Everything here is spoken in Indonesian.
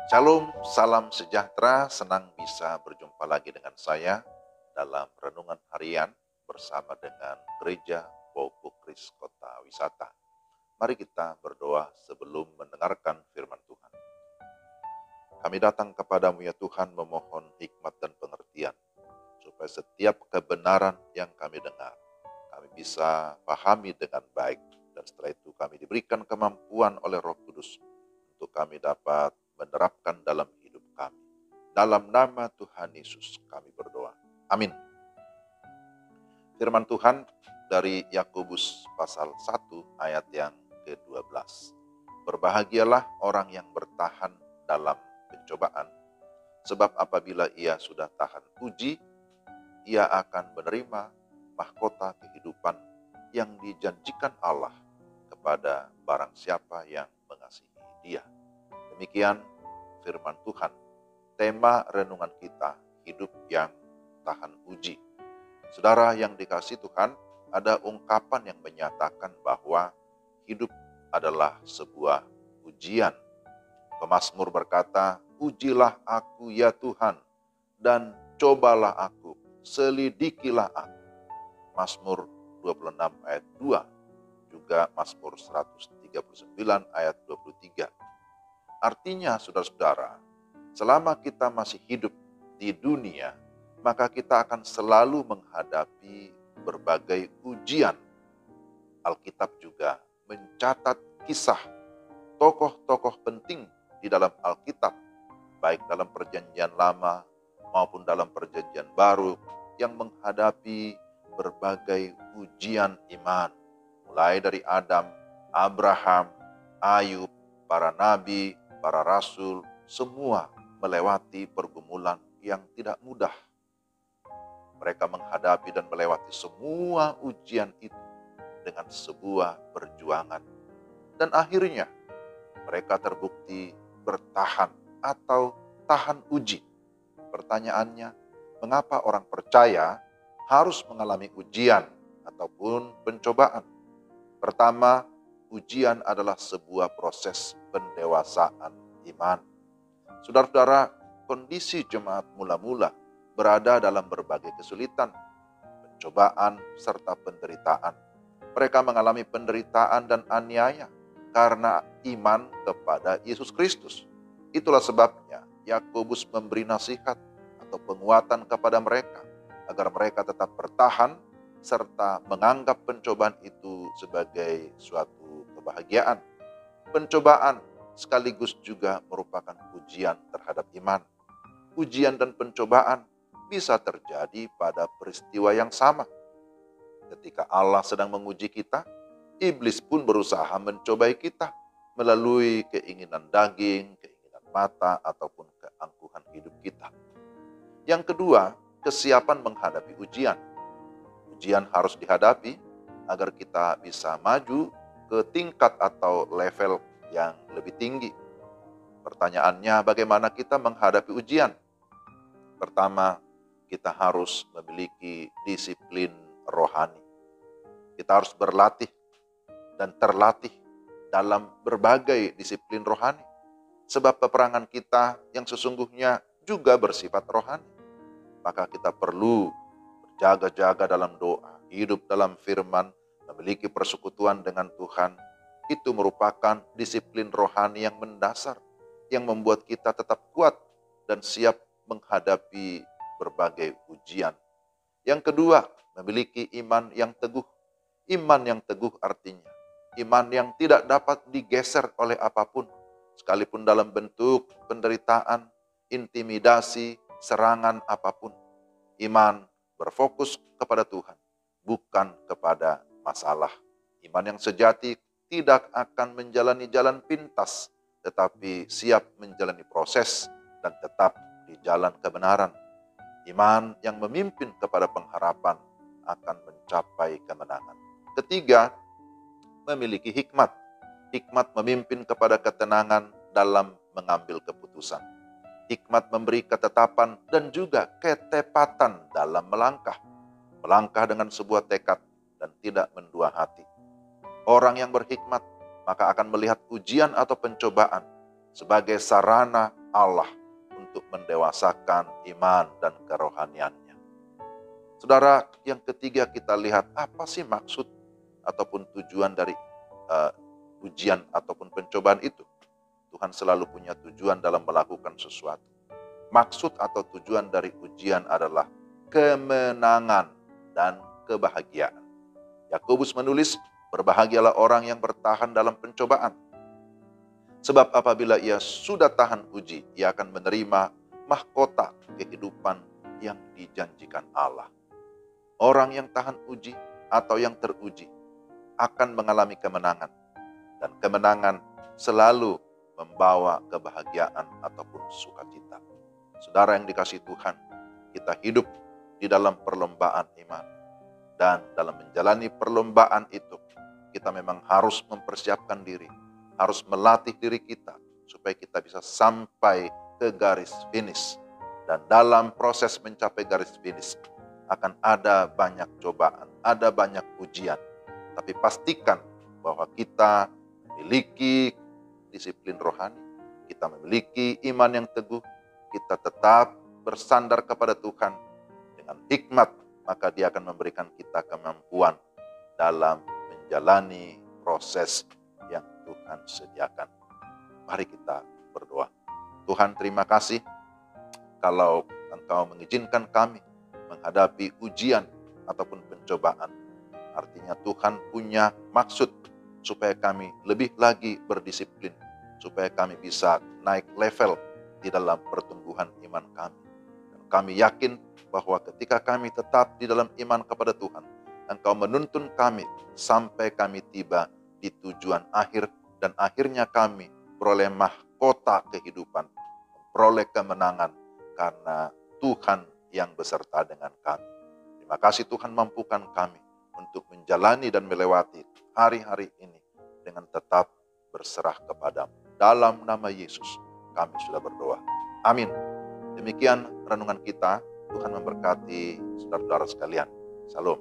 Shalom, salam sejahtera, senang bisa berjumpa lagi dengan saya dalam renungan harian bersama dengan Gereja Bauku Kris Kota Wisata. Mari kita berdoa sebelum mendengarkan firman Tuhan. Kami datang kepadamu ya Tuhan memohon hikmat dan pengertian, supaya setiap kebenaran yang kami dengar, kami bisa pahami dengan baik, dan setelah itu kami diberikan kemampuan oleh Roh Kudus untuk kami dapat menerapkan dalam hidup kami. Dalam nama Tuhan Yesus kami berdoa. Amin. Firman Tuhan dari Yakobus pasal 1 ayat yang ke-12. Berbahagialah orang yang bertahan dalam pencobaan, sebab apabila ia sudah tahan uji, ia akan menerima mahkota kehidupan yang dijanjikan Allah kepada barang siapa yang mengasihi Dia. Demikian firman Tuhan. Tema renungan kita, hidup yang tahan uji. Saudara yang dikasihi Tuhan, ada ungkapan yang menyatakan bahwa hidup adalah sebuah ujian. Pemazmur berkata, "Ujilah aku ya Tuhan, dan cobalah aku, selidikilah aku." Mazmur 26 ayat 2, juga Mazmur 139 ayat 23. Artinya saudara-saudara, selama kita masih hidup di dunia, maka kita akan selalu menghadapi berbagai ujian. Alkitab juga mencatat kisah tokoh-tokoh penting di dalam Alkitab, baik dalam Perjanjian Lama maupun dalam Perjanjian Baru, yang menghadapi berbagai ujian iman. Mulai dari Adam, Abraham, Ayub, para nabi, para rasul, semua melewati pergumulan yang tidak mudah. Mereka menghadapi dan melewati semua ujian itu dengan sebuah perjuangan. Dan akhirnya mereka terbukti bertahan atau tahan uji. Pertanyaannya, mengapa orang percaya harus mengalami ujian ataupun pencobaan? Pertama, ujian adalah sebuah proses pendewasaan iman. Saudara-saudara, kondisi jemaat mula-mula berada dalam berbagai kesulitan, pencobaan, serta penderitaan. Mereka mengalami penderitaan dan aniaya karena iman kepada Yesus Kristus. Itulah sebabnya Yakobus memberi nasihat atau penguatan kepada mereka agar mereka tetap bertahan serta menganggap pencobaan itu sebagai suatu kebahagiaan. Pencobaan sekaligus juga merupakan ujian terhadap iman. Ujian dan pencobaan bisa terjadi pada peristiwa yang sama. Ketika Allah sedang menguji kita, iblis pun berusaha mencobai kita melalui keinginan daging, keinginan mata, ataupun keangkuhan hidup kita. Yang kedua, kesiapan menghadapi ujian. Ujian harus dihadapi agar kita bisa maju ke tingkat atau level yang lebih tinggi. Pertanyaannya, bagaimana kita menghadapi ujian? Pertama, kita harus memiliki disiplin rohani. Kita harus berlatih dan terlatih dalam berbagai disiplin rohani. Sebab peperangan kita yang sesungguhnya juga bersifat rohani. Maka kita perlu berjaga-jaga dalam doa, hidup dalam firman, memiliki persekutuan dengan Tuhan. Itu merupakan disiplin rohani yang mendasar, yang membuat kita tetap kuat dan siap menghadapi berbagai ujian. Yang kedua, memiliki iman yang teguh. Iman yang teguh artinya iman yang tidak dapat digeser oleh apapun, sekalipun dalam bentuk penderitaan, intimidasi, serangan apapun. Iman berfokus kepada Tuhan, bukan kepada masalah. Iman yang sejati tidak akan menjalani jalan pintas, tetapi siap menjalani proses dan tetap di jalan kebenaran. Iman yang memimpin kepada pengharapan akan mencapai kemenangan. Ketiga, memiliki hikmat. Hikmat memimpin kepada ketenangan dalam mengambil keputusan. Hikmat memberi ketetapan dan juga ketepatan dalam melangkah. Melangkah dengan sebuah tekad dan tidak mendua hati. Orang yang berhikmat maka akan melihat ujian atau pencobaan sebagai sarana Allah untuk mendewasakan iman dan kerohaniannya. Saudara, yang ketiga kita lihat apa sih maksud ataupun tujuan dari ujian ataupun pencobaan itu. Tuhan selalu punya tujuan dalam melakukan sesuatu. Maksud atau tujuan dari ujian adalah kemenangan dan kebahagiaan. Yakobus menulis, berbahagialah orang yang bertahan dalam pencobaan. Sebab apabila ia sudah tahan uji, ia akan menerima mahkota kehidupan yang dijanjikan Allah. Orang yang tahan uji atau yang teruji akan mengalami kemenangan. Dan kemenangan selalu membawa kebahagiaan ataupun sukacita. Saudara yang dikasihi Tuhan, kita hidup di dalam perlombaan iman. Dan dalam menjalani perlombaan itu, kita memang harus mempersiapkan diri, harus melatih diri kita, supaya kita bisa sampai ke garis finish. Dan dalam proses mencapai garis finish, akan ada banyak cobaan, ada banyak ujian. Tapi pastikan bahwa kita memiliki disiplin rohani, kita memiliki iman yang teguh, kita tetap bersandar kepada Tuhan dengan hikmat, maka Dia akan memberikan kita kemampuan dalam menjalani proses yang Tuhan sediakan. Mari kita berdoa. Tuhan, terima kasih kalau Engkau mengizinkan kami menghadapi ujian ataupun pencobaan. Artinya Tuhan punya maksud supaya kami lebih lagi berdisiplin, supaya kami bisa naik level di dalam pertumbuhan iman kami. Dan kami yakin bahwa ketika kami tetap di dalam iman kepada Tuhan, Engkau menuntun kami sampai kami tiba di tujuan akhir, dan akhirnya kami beroleh mahkota kehidupan, memperoleh kemenangan karena Tuhan yang beserta dengan kami. Terima kasih Tuhan, mampukan kami untuk menjalani dan melewati hari-hari ini dengan tetap berserah kepadamu. Dalam nama Yesus kami sudah berdoa. Amin. Demikian renungan kita. Tuhan memberkati saudara-saudara sekalian. Shalom.